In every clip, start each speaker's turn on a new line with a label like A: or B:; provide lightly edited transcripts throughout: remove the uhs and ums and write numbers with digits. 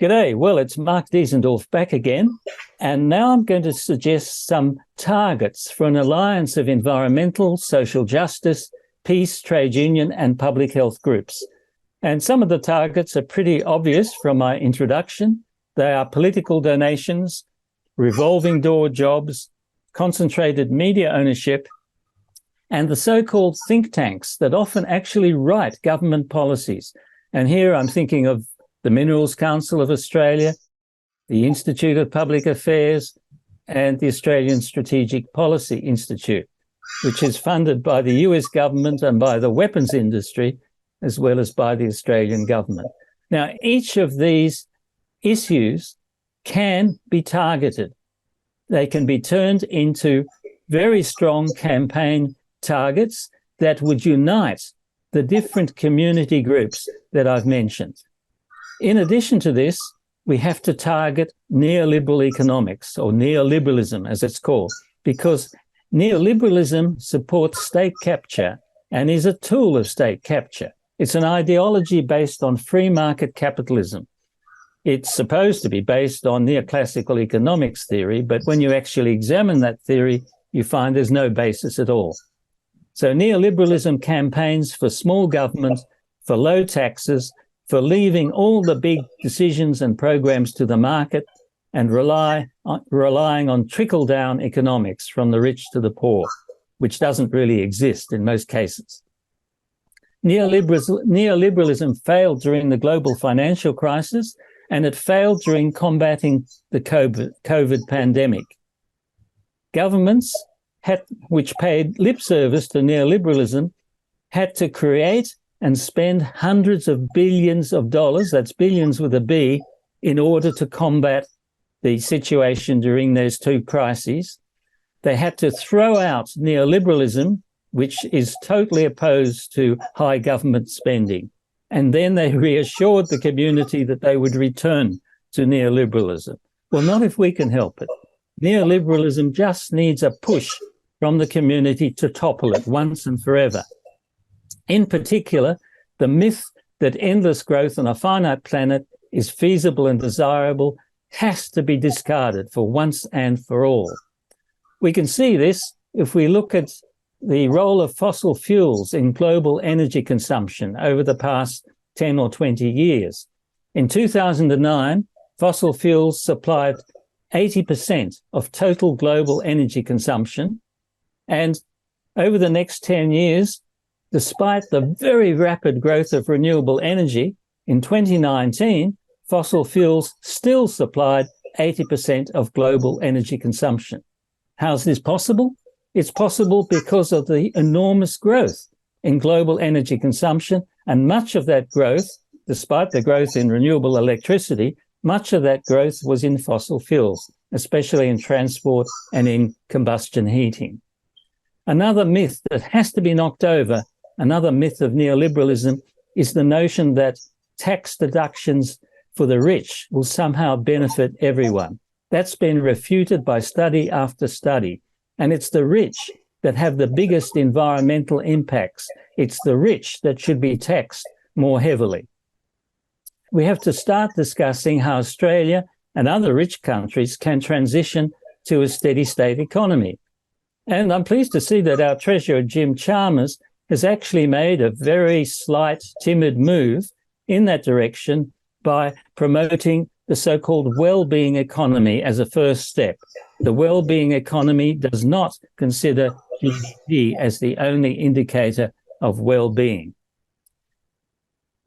A: G'day. Well, it's Mark Diesendorf back again, and now I'm going to suggest some targets for an alliance of environmental, social justice, peace, trade union, and public health groups. And some of the targets are pretty obvious from my introduction. They are political donations, revolving door jobs, concentrated media ownership, and the so-called think tanks that often actually write government policies. And here I'm thinking of the Minerals Council of Australia, the Institute of Public Affairs, and the Australian Strategic Policy Institute, which is funded by the US government and by the weapons industry, as well as by the Australian government. Now, each of these issues can be targeted. They can be turned into very strong campaign targets that would unite the different community groups that I've mentioned. In addition to this, we have to target neoliberal economics, or neoliberalism as it's called, because neoliberalism supports state capture and is a tool of state capture. It's an ideology based on free market capitalism. It's supposed to be based on neoclassical economics theory, but when you actually examine that theory, you find there's no basis at all. So neoliberalism campaigns for small government, for low taxes, for leaving all the big decisions and programs to the market and relying on trickle-down economics from the rich to the poor, which doesn't really exist in most cases. Neoliberalism failed during the global financial crisis, and it failed during combating the COVID pandemic. Governments which paid lip service to neoliberalism had to create and spend hundreds of billions of dollars, that's billions with a B, in order to combat the situation during those two crises. They had to throw out neoliberalism, which is totally opposed to high government spending. And then they reassured the community that they would return to neoliberalism. Well, not if we can help it. Neoliberalism just needs a push from the community to topple it once and forever. In particular, the myth that endless growth on a finite planet is feasible and desirable has to be discarded for once and for all. We can see this if we look at the role of fossil fuels in global energy consumption over the past 10 or 20 years. In 2009, fossil fuels supplied 80% of total global energy consumption. And over the next 10 years, despite the very rapid growth of renewable energy, in 2019, fossil fuels still supplied 80% of global energy consumption. How's this possible? It's possible because of the enormous growth in global energy consumption, and much of that growth, despite the growth in renewable electricity, much of that growth was in fossil fuels, especially in transport and in combustion heating. Another myth that has to be knocked over, another myth of neoliberalism, is the notion that tax deductions for the rich will somehow benefit everyone. That's been refuted by study after study. And it's the rich that have the biggest environmental impacts. It's the rich that should be taxed more heavily. We have to start discussing how Australia and other rich countries can transition to a steady state economy. And I'm pleased to see that our Treasurer, Jim Chalmers, has actually made a very slight, timid move in that direction by promoting the so-called well-being economy as a first step. The well-being economy does not consider GDP as the only indicator of well-being.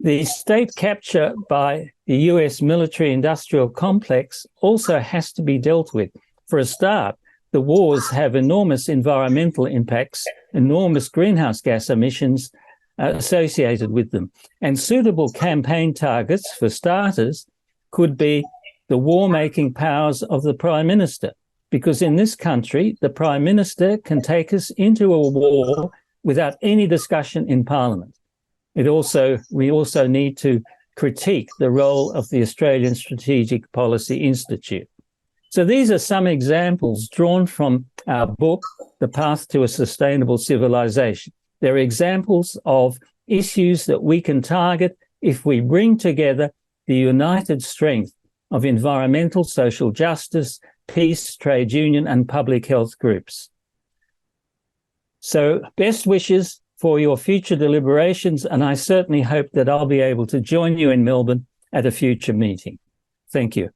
A: The state capture by the US military-industrial complex also has to be dealt with. For a start, the wars have enormous environmental impacts, enormous greenhouse gas emissions associated with them. And suitable campaign targets, for starters, could be the war-making powers of the Prime Minister, because in this country, the Prime Minister can take us into a war without any discussion in Parliament. We also need to critique the role of the Australian Strategic Policy Institute. So these are some examples drawn from our book, The Path to a Sustainable Civilization. They're examples of issues that we can target if we bring together the united strength of environmental, social justice, peace, trade union, and public health groups. So best wishes for your future deliberations, and I certainly hope that I'll be able to join you in Melbourne at a future meeting. Thank you.